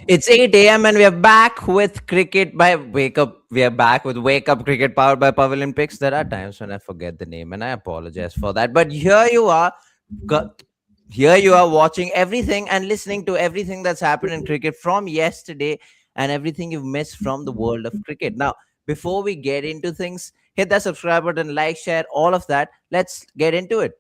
It's 8 a.m. and we are back with cricket by Wake Up. We are back with Wake Up Cricket powered by Pavilion Picks. There are times when I forget the name and I apologize for that. But go- here you are watching everything and listening to everything that's happened in cricket from yesterday and everything you've missed from the world of cricket. Now, before we get into things, hit that subscribe button, like, share, all of that. Let's get into it.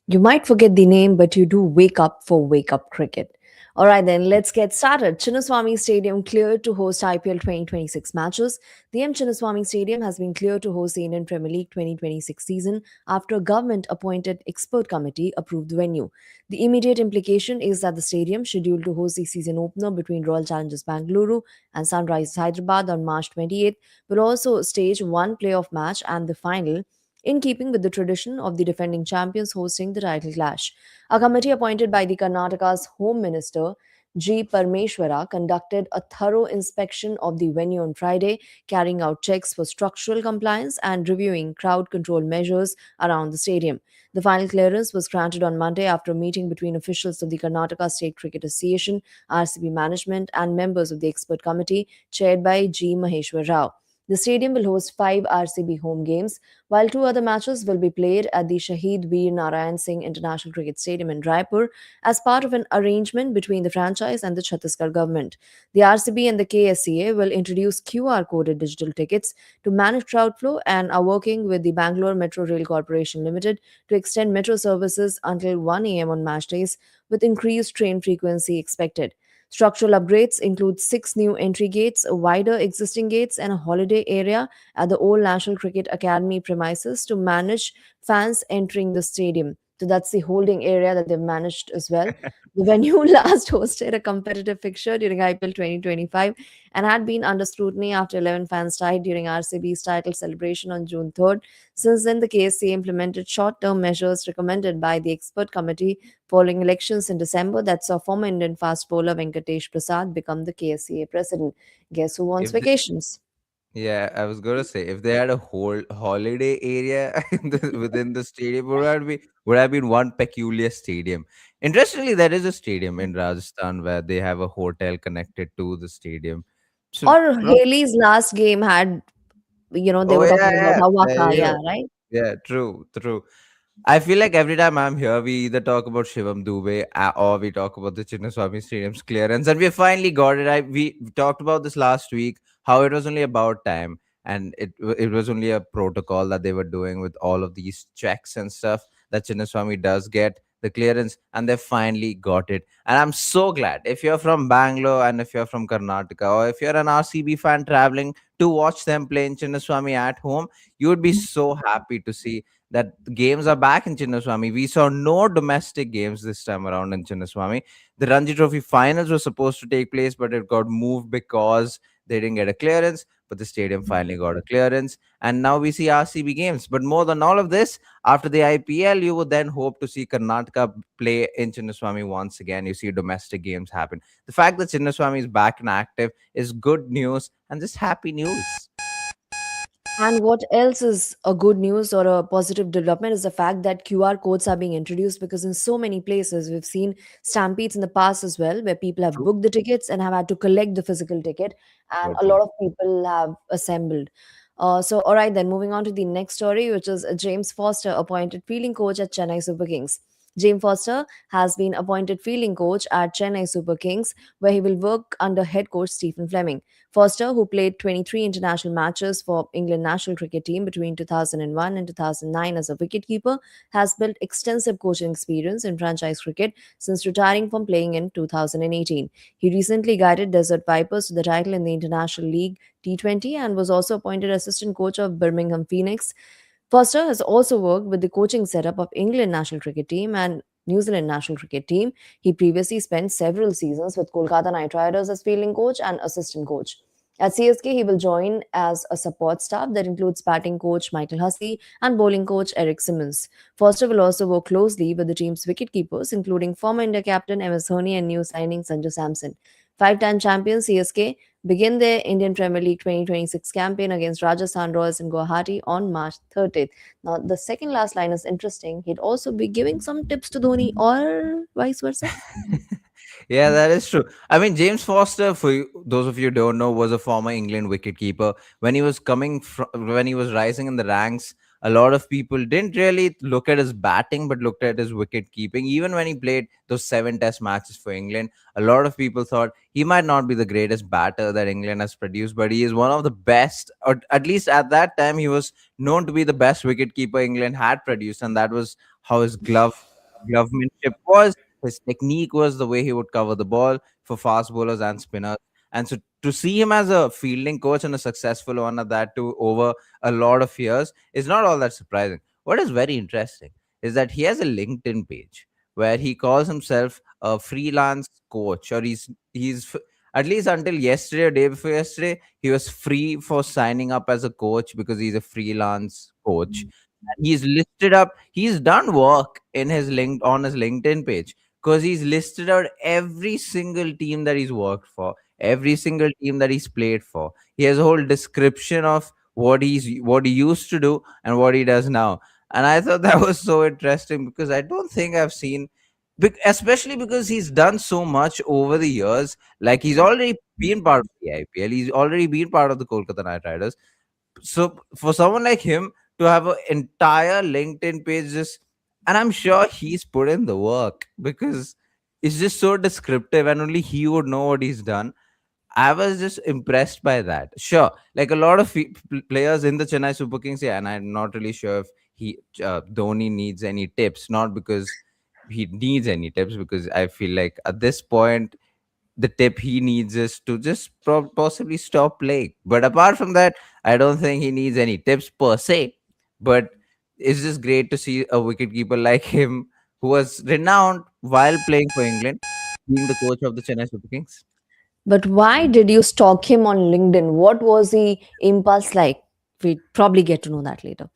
You might forget the name, but you do wake up for Wake Up Cricket. All right, then let's get started. Chinnaswamy Stadium cleared to host IPL 2026 matches. The M. Chinnaswamy Stadium has been cleared to host the Indian Premier League 2026 season after a government appointed expert committee approved the venue. The immediate implication is that the stadium, scheduled to host the season opener between Royal Challengers Bengaluru and Sunrisers Hyderabad on March 28th, will also stage one playoff match and the final in keeping with the tradition of the defending champions hosting the title clash. A committee appointed by the Karnataka's Home Minister G. Parmeshwara conducted a thorough inspection of the venue on Friday, carrying out checks for structural compliance and reviewing crowd control measures around the stadium. The final clearance was granted on Monday after a meeting between officials of the Karnataka State Cricket Association, RCB management, and members of the expert committee chaired by G. Maheshwar Rao. The stadium will host five RCB home games, while two other matches will be played at the Shahid Veer Narayan Singh International Cricket Stadium in Raipur as part of an arrangement between the franchise and the Chhattisgarh government. The RCB and the KSCA will introduce QR coded digital tickets to manage crowd flow and are working with the Bangalore Metro Rail Corporation Limited to extend metro services until 1 a.m. on match days, with increased train frequency expected. Structural upgrades include six new entry gates, wider existing gates, and a holiday area at the Old National Cricket Academy premises to manage fans entering the stadium. So that's the holding area that they've managed as well. The venue last hosted a competitive fixture during IPL 2025 and had been under scrutiny after 11 fans died during RCB's title celebration on June 3rd. Since then, the KSC implemented short term measures recommended by the expert committee following elections in December that saw former Indian fast bowler Venkatesh Prasad become the KSCA president. Guess who wants If the, vacations? Yeah, I was gonna say if they had a whole holiday area within the stadium, would have been one peculiar stadium. Interestingly, there is a stadium in Rajasthan where they have a hotel connected to the stadium. So, Or Haley's last game had, they oh were yeah, talking about yeah, there Hawaka, you yeah, go. right? Yeah, true, true. I feel like every time I'm here, we either talk about Shivam Dubey or we talk about the Chinnaswamy Stadium's clearance, and we finally got it. We talked about this last week, how it was only about time, and it was only a protocol that they were doing with all of these checks and stuff that Chinnaswamy does get the clearance, and they finally got it. And I'm so glad if you're from Bangalore and if you're from Karnataka or if you're an RCB fan traveling to watch them play in Chinnaswamy at home, you would be so happy to see that the games are back in Chinnaswamy. We saw no domestic games this time around in Chinnaswamy. The Ranji Trophy finals were supposed to take place, but it got moved because they didn't get a clearance. But the stadium finally got a clearance, and now we see RCB games. But more than all of this, after the IPL, you would then hope to see Karnataka play in Chinnaswamy once again. You see domestic games happen. The fact that Chinnaswamy is back and active is good news and just happy news. And what else is a good news or a positive development is the fact that QR codes are being introduced because in so many places we've seen stampedes in the past as well where people have True. booked the tickets and have had to collect the physical ticket and So a true. lot of people have assembled. So all right then moving on to the next story, which is James Foster appointed fielding coach at Chennai Super Kings. James Foster has been appointed fielding coach at Chennai Super Kings, where he will work under head coach Stephen Fleming. Foster, who played 23 international matches for England national cricket team between 2001 and 2009 as a wicketkeeper, has built extensive coaching experience in franchise cricket since retiring from playing in 2018. He recently guided Desert Vipers to the title in the International League T20 and was also appointed assistant coach of Birmingham Phoenix. Foster has also worked with the coaching setup of England national cricket team and New Zealand national cricket team. He previously spent several seasons with Kolkata Knight Riders as fielding coach and assistant coach. At CSK, he will join as a support staff that includes batting coach Michael Hussey and bowling coach Eric Simmons. Foster will also work closely with the team's wicketkeepers, including former India captain MS Dhoni and new signing Sanju Samson. Five-time champions CSK begin their Indian Premier League 2026 campaign against Rajasthan Royals in Guwahati on March 30th. Now, the second last line is interesting. He'd also be giving some tips to Dhoni or vice versa. Yeah, that is true. I mean, James Foster, for those of you who don't know, was a former England wicketkeeper. When he was when he was rising in the ranks, a lot of people didn't really look at his batting, but looked at his wicket keeping. Even when he played those 7 Test matches for England, a lot of people thought he might not be the greatest batter that England has produced, but he is one of the best, or at least at that time, he was known to be the best wicketkeeper England had produced, and that was how his glovemanship was. His technique was the way he would cover the ball for fast bowlers and spinners. And so to see him as a fielding coach and a successful one at that too over a lot of years is not all that surprising. What is very interesting is that he has a LinkedIn page where he calls himself a freelance coach, or at least until yesterday or day before yesterday, he was free for signing up as a coach because he's a freelance coach. And he's listed up, he's done work in his link on his LinkedIn page because he's listed out every single team that he's worked for, every single team that he's played for. He has a whole description of what he used to do and what he does now. And I thought that was so interesting because I don't think I've seen, especially because he's done so much over the years. Like he's already been part of the IPL, he's already been part of the Kolkata Knight Riders. So for someone like him to have an entire LinkedIn page, just, and I'm sure he's put in the work because it's just so descriptive and only he would know what he's done. I was just impressed by that. Sure, like a lot of players in the Chennai Super Kings, yeah, and I'm not really sure if Dhoni needs any tips. Not because he needs any tips, because I feel like at this point the tip he needs is to just possibly stop playing. But apart from that, I don't think he needs any tips per se. But it's just great to see a wicketkeeper like him, who was renowned while playing for England, being the coach of the Chennai Super Kings. But why did you stalk him on LinkedIn? What was the impulse like? We probably get to know that later.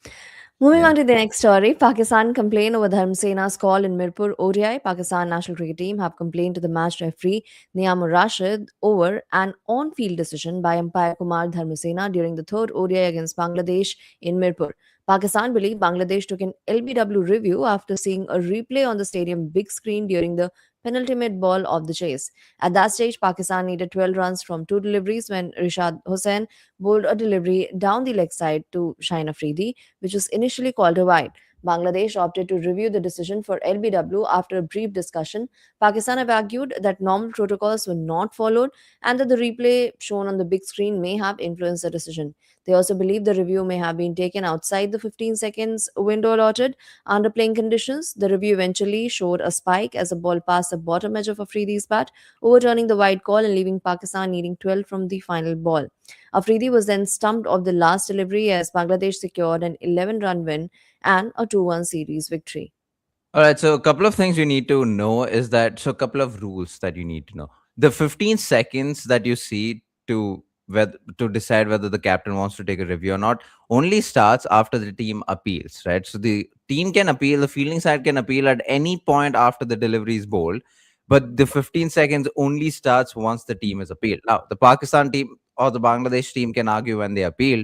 Moving Yeah. on to the next story, Pakistan complained over Dharmsena's call in Mirpur ODI. Pakistan national cricket team have complained to the match referee Niamur Rashid over an on-field decision by umpire Kumar Dharmsena during the third ODI against Bangladesh in Mirpur. Pakistan believe Bangladesh took an LBW review after seeing a replay on the stadium big screen during the penultimate ball of the chase. At that stage, Pakistan needed 12 runs from two deliveries when Rishad Hussain bowled a delivery down the leg side to Shain Afridi, which was initially called a wide. Bangladesh opted to review the decision for LBW after a brief discussion. Pakistan have argued that normal protocols were not followed and that the replay shown on the big screen may have influenced the decision. They also believe the review may have been taken outside the 15 seconds window allotted under playing conditions. The review eventually showed a spike as the ball passed the bottom edge of Afridi's bat, overturning the wide call and leaving Pakistan needing 12 from the final ball. Afridi was then stumped off the last delivery as Bangladesh secured an 11-run win and a 2-1 series victory. All right, so a couple of things you need to know is that, so a couple of rules that you need to know. The 15 seconds that you see to decide whether the captain wants to take a review or not only starts after the team appeals, right? So the team can appeal, the fielding side can appeal at any point after the delivery is bowled, but the 15 seconds only starts once the team is appealed. Now, the Pakistan team or the Bangladesh team can argue when they appeal,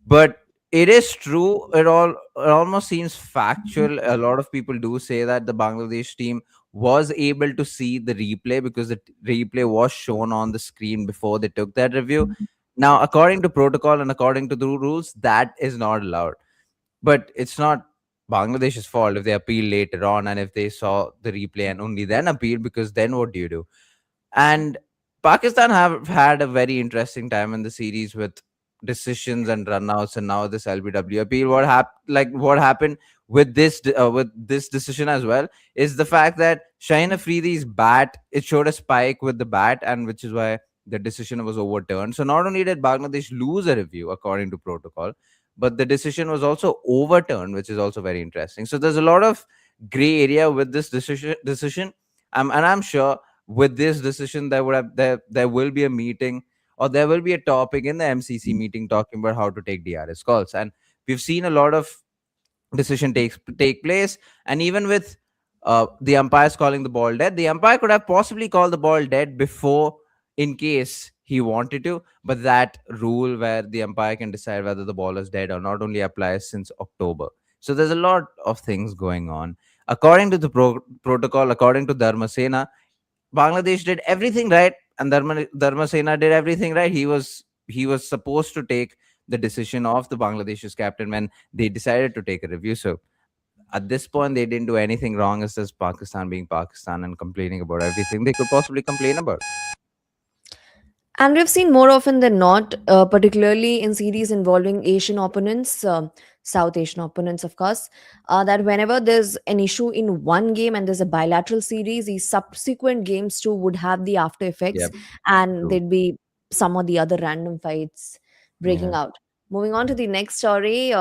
but it is true, it almost seems factual. A lot of people do say that the Bangladesh team was able to see the replay because the replay was shown on the screen before they took that review. Now, according to protocol and according to the rules, that is not allowed. But it's not Bangladesh's fault if they appeal later on and if they saw the replay and only then appeal, because then what do you do? And Pakistan have had a very interesting time in the series with decisions and runouts, and now this LBW appeal. What happened with this decision as well is the fact that Shahin Afridi's bat, it showed a spike with the bat, and which is why the decision was overturned. So not only did Bangladesh lose a review according to protocol, but the decision was also overturned, which is also very interesting. So there's a lot of gray area with this decision. And I'm sure with this decision there will be a meeting, or there will be a topic in the MCC meeting talking about how to take DRS calls. And we've seen a lot of decision take place. And even with the umpires calling the ball dead, the umpire could have possibly called the ball dead before in case he wanted to. But that rule where the umpire can decide whether the ball is dead or not only applies since October. So there's a lot of things going on. According to the protocol, according to Dharmasena, Bangladesh did everything right, and Dharmasena did everything right. He was supposed to take the decision of the Bangladesh's captain when they decided to take a review. So at this point, they didn't do anything wrong. It's just Pakistan being Pakistan and complaining about everything they could possibly complain about. And we've seen more often than not, particularly in series involving Asian opponents, South Asian opponents, of course, that whenever there's an issue in one game and there's a bilateral series, these subsequent games too would have the after effects, Yep. and True. there'd be some of the other random fights breaking Yeah. out. Moving on to the next story,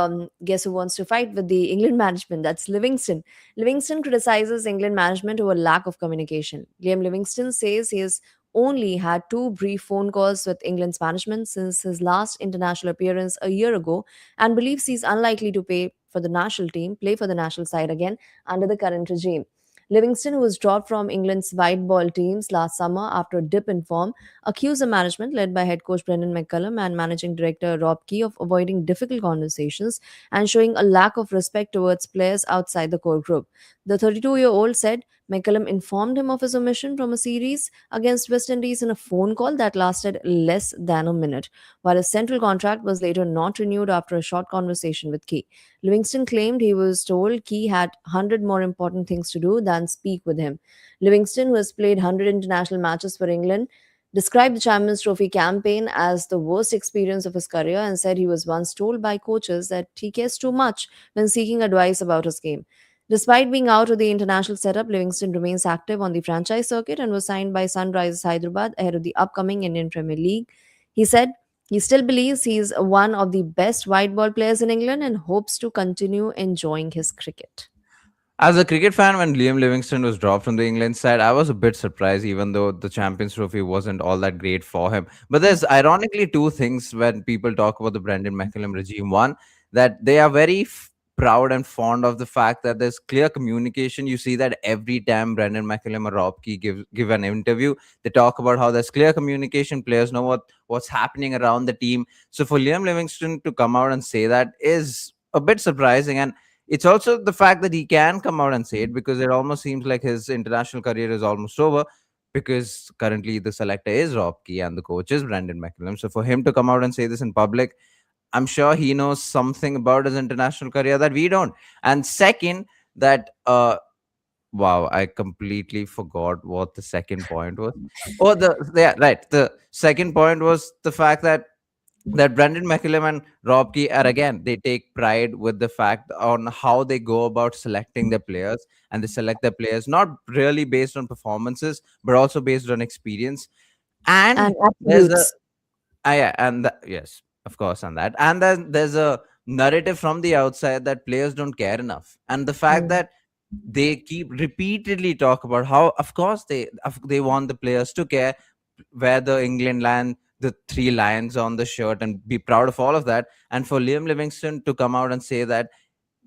guess who wants to fight with the England management? That's Livingston. Livingston criticizes England management over lack of communication. Liam Livingston says he is only had two brief phone calls with England's management since his last international appearance a year ago and believes he's unlikely to play for the national side again under the current regime. Livingston, who was dropped from England's white ball teams last summer after a dip in form, accused the management led by head coach Brendan McCullum and managing director Rob Key of avoiding difficult conversations and showing a lack of respect towards players outside the core group. The 32-year-old said McCullum informed him of his omission from a series against West Indies in a phone call that lasted less than a minute, while his central contract was later not renewed after a short conversation with Key. Livingston claimed he was told Key had 100 more important things to do than speak with him. Livingston, who has played 100 international matches for England, described the Champions Trophy campaign as the worst experience of his career and said he was once told by coaches that he cares too much when seeking advice about his game. Despite being out of the international setup, Livingston remains active on the franchise circuit and was signed by Sunrisers Hyderabad ahead of the upcoming Indian Premier League. He said he still believes he is one of the best white ball players in England and hopes to continue enjoying his cricket. As a cricket fan, when Liam Livingston was dropped from the England side, I was a bit surprised, even though the Champions Trophy wasn't all that great for him. But there's ironically two things when people talk about the Brendan McCullum regime. One, that they are very proud and fond of the fact that there's clear communication. You see that every time Brendan McCullum or Rob Key give an interview, they talk about how there's clear communication. Players know what's happening around the team. So for Liam Livingston to come out and say that is a bit surprising. And it's also the fact that he can come out and say it, because it almost seems like his international career is almost over, because currently the selector is Rob Key and the coach is Brandon McCullum. So for him to come out and say this in public, I'm sure he knows something about his international career that we don't. And second, that wow, I completely forgot what the second point was. Oh, yeah, right. The second point was the fact that Brendan McCullum and Rob Key are, again, they take pride with the fact on how they go about selecting their players, and they select their players not really based on performances but also based on experience. And And there's a attributes. yeah, yes, of course, on that. And then there's a narrative from the outside that players don't care enough, and the fact Mm. that they keep repeatedly talk about how, of course, they want the players to care, wear the England land, the three lions on the shirt, and be proud of all of that. And for Liam Livingston to come out and say that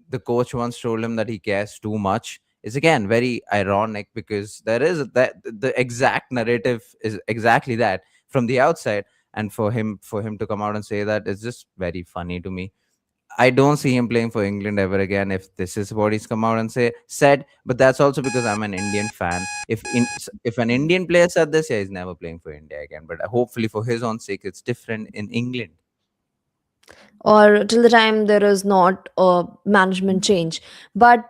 the coach once told him that he cares too much is, again, very ironic, because there is that the exact narrative is exactly that from the outside. And for him to come out and say that is just very funny to me. I don't see him playing for England ever again if this is what he's come out and said. But that's also because I'm an Indian fan. If an Indian player said this, yeah, he's never playing for India again. But hopefully, for his own sake, it's different in England. Or till the time there is not a management change. But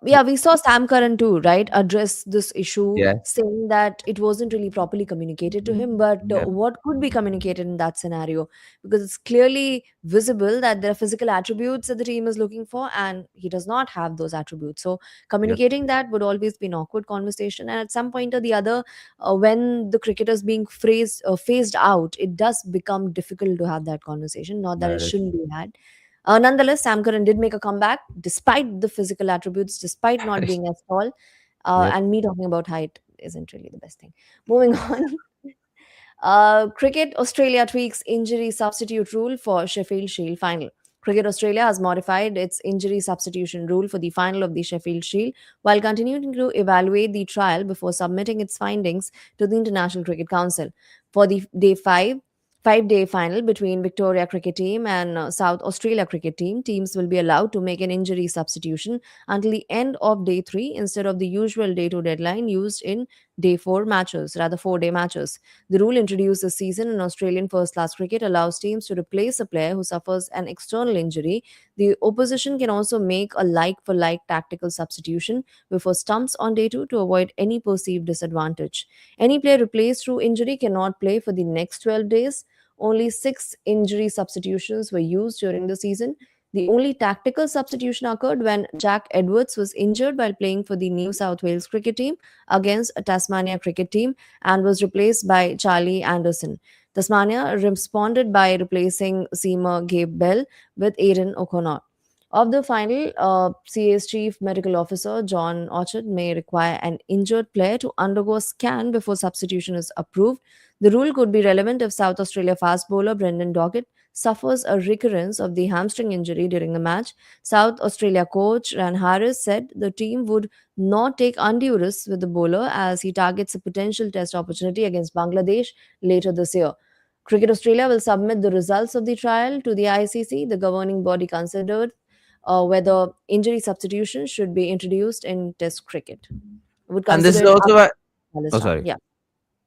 yeah, we saw Sam Curran too, right, address this issue, Yeah, saying that it wasn't really properly communicated to him. But yeah, what could be communicated in that scenario? Because it's clearly visible that there are physical attributes that the team is looking for, and he does not have those attributes. So yeah. communicating that would always be an awkward conversation. And at some point or the other, when the cricket is being phased out, it does become difficult to have that conversation. Not that it That is shouldn't be had. Nonetheless, Sam Curran did make a comeback despite the physical attributes, despite not being as tall. yep. And me talking about height isn't really the best thing. Moving on. Cricket Australia tweaks injury substitute rule for Sheffield Shield final. Cricket Australia has modified its injury substitution rule for the final of the Sheffield Shield while continuing to evaluate the trial before submitting its findings to the International Cricket Council. For the five-day final between Victoria cricket team and South Australia cricket team, teams will be allowed to make an injury substitution until the end of day 3 instead of the usual day 2 deadline used in day 4 matches, rather 4-day matches. The rule introduced this season in Australian first class cricket allows teams to replace a player who suffers an external injury. The opposition can also make a like for like tactical substitution before stumps on day 2 to avoid any perceived disadvantage. Any player replaced through injury cannot play for the next 12 days. Only 6 injury substitutions were used during the season. The only tactical substitution occurred when Jack Edwards was injured while playing for the New South Wales cricket team against a Tasmania cricket team and was replaced by Charlie Anderson. Tasmania responded by replacing seamer Gabe Bell with Aidan O'Connor. Of the final, CA's Chief Medical Officer John Orchard may require an injured player to undergo a scan before substitution is approved. The rule could be relevant if South Australia fast bowler Brendan Doggett suffers a recurrence of the hamstring injury during the match. South Australia coach Ran Harris said the team would not take undue risks with the bowler as he targets a potential test opportunity against Bangladesh later this year. Cricket Australia will submit the results of the trial to the ICC. The governing body considered whether injury substitution should be introduced in Test cricket. Would And this consider is it also after why. the Oh, start. sorry. Yeah,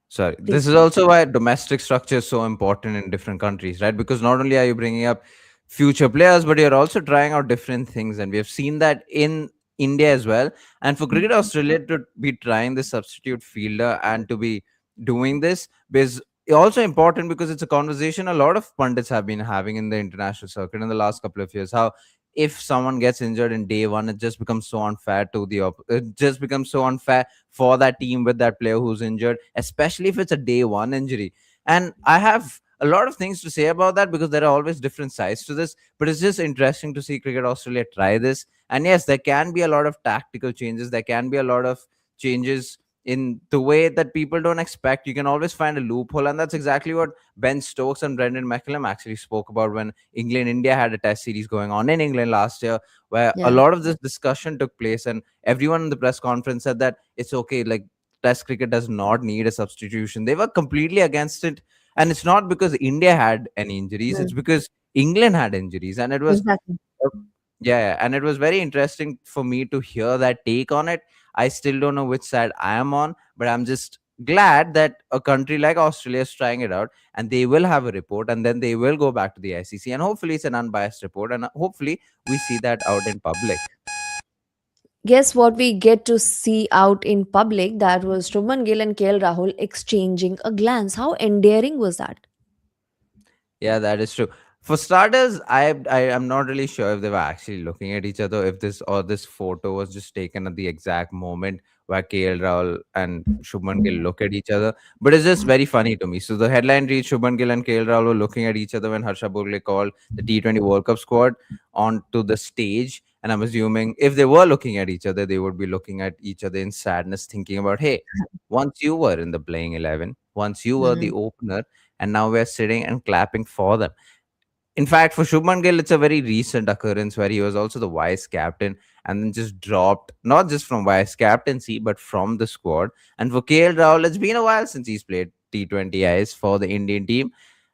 Sorry. please This is proceed. also why domestic structure is so important in different countries, right? Because not only are you bringing up future players, but you're also trying out different things. And we have seen that in India as well. And for Cricket Australia to be trying this substitute fielder and to be doing this is also important because it's a conversation a lot of pundits have been having in the international circuit in the last couple of years. How if someone gets injured in day one, it just becomes so unfair to it just becomes so unfair for that team with that player who's injured, especially if it's a day one injury. And I have a lot of things to say about that because there are always different sides to this, but it's just interesting to see Cricket Australia try this. And yes, there can be a lot of tactical changes, there can be a lot of changes in the way that people don't expect. You can always find a loophole, and that's exactly what Ben Stokes and Brendan McCullum actually spoke about when England India had a test series going on in England last year, where a Yeah, lot of this discussion took place. And everyone in the press conference said that it's okay, like test cricket does not need a substitution. They were completely against it. And it's not because India had any injuries, it's mm, because England had injuries. And it was exactly. yeah, and it was very interesting for me to hear that take on it. I still don't know which side I am on, but I'm just glad that a country like Australia is trying it out, and they will have a report, and then they will go back to the ICC, and hopefully it's an unbiased report, and hopefully we see that out in public. Guess what we get to see out in public? That was Shubman Gill and KL Rahul exchanging a glance. How endearing was that? Yeah, that is true. For starters, I am not really sure if they were actually looking at each other, if this photo was just taken at the exact moment where KL Rahul and Shubman Gill look at each other. But it's just very funny to me. So the headline reads Shubman Gill and KL Rahul were looking at each other when Harsha Bhogle called the T20 World Cup squad onto the stage. And I'm assuming if they were looking at each other, they would be looking at each other in sadness, thinking about, hey, once you were in the playing 11, once you were the Mm, opener, and now we're sitting and clapping for them. In fact, for Shubman Gill, it's a very recent occurrence where he was also the vice captain and then just dropped, not just from vice captaincy, but from the squad. And for KL Rahul, it's been a while since he's played T20Is for the Indian team.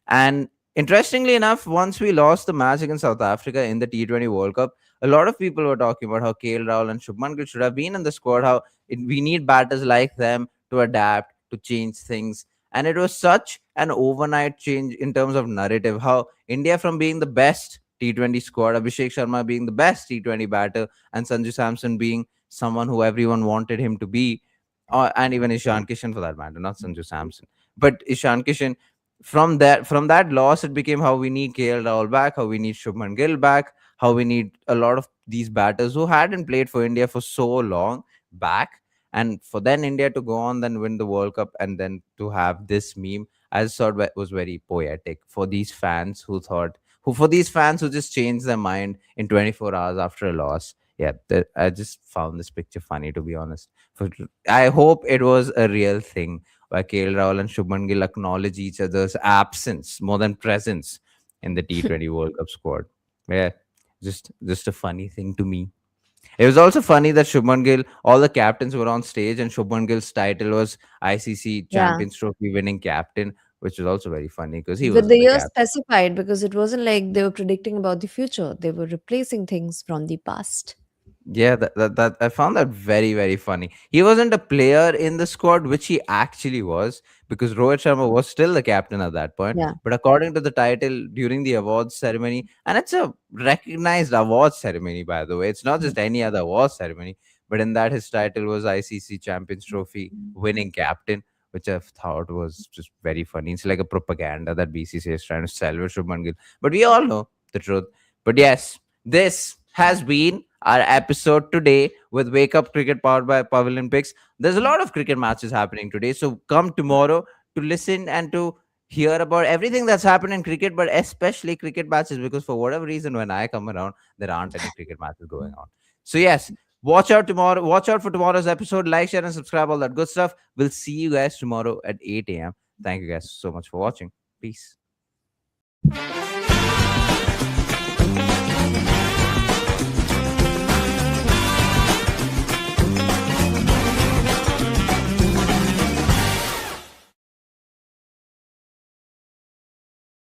And interestingly enough, once we lost the match against South Africa in the T20 World Cup, a lot of people were talking about how KL Rahul and Shubman Gill should have been in the squad, how we need batters like them to adapt, to change things. And it was such an overnight change in terms of narrative, how India from being the best T20 squad, Abhishek Sharma being the best T20 batter, and Sanju Samson being someone who everyone wanted him to be, and even Ishan Kishan for that matter, not Sanju Samson, but Ishan Kishan. From that loss, it became how we need KL Rahul back, how we need Shubman Gill back, how we need a lot of these batters who hadn't played for India for so long back, and for then India to go on then win the World Cup and then to have this meme, I just thought was very poetic for these fans for these fans who just changed their mind in 24 hours after a loss. Yeah, I just found this picture funny, to be honest. I hope it was a real thing where KL Rahul and Shubman Gill acknowledge each other's absence more than presence in the T20 World Cup squad. Yeah, just a funny thing to me. It was also funny that Shubman Gill, all the captains were on stage, and Shubman Gill's title was ICC yeah. Champions Trophy winning captain, which was also very funny because he With the wasn't the year captain. specified, because it wasn't like they were predicting about the future, they were replacing things from the past. Yeah, that I found that very, very funny. He wasn't a player in the squad, which he actually was, because Rohit Sharma was still the captain at that point. Yeah. But according to the title during the awards ceremony, and it's a recognized awards ceremony, by the way, it's not just any other awards ceremony, but in that his title was ICC Champions Trophy winning captain, which I thought was just very funny. It's like a propaganda that BCCI is trying to sell with Shubman Gill. But we all know the truth. But yes, this has been our episode today with Wake Up Cricket powered by Pavilion Picks. There's a lot of cricket matches happening today, so come tomorrow to listen and to hear about everything that's happened in cricket, but especially cricket matches, because for whatever reason, when I come around, there aren't any cricket matches going on. So yes, watch out tomorrow. Watch out for tomorrow's episode. Like, share, and subscribe. All that good stuff. We'll see you guys tomorrow at 8 a.m. Thank you guys so much for watching. Peace.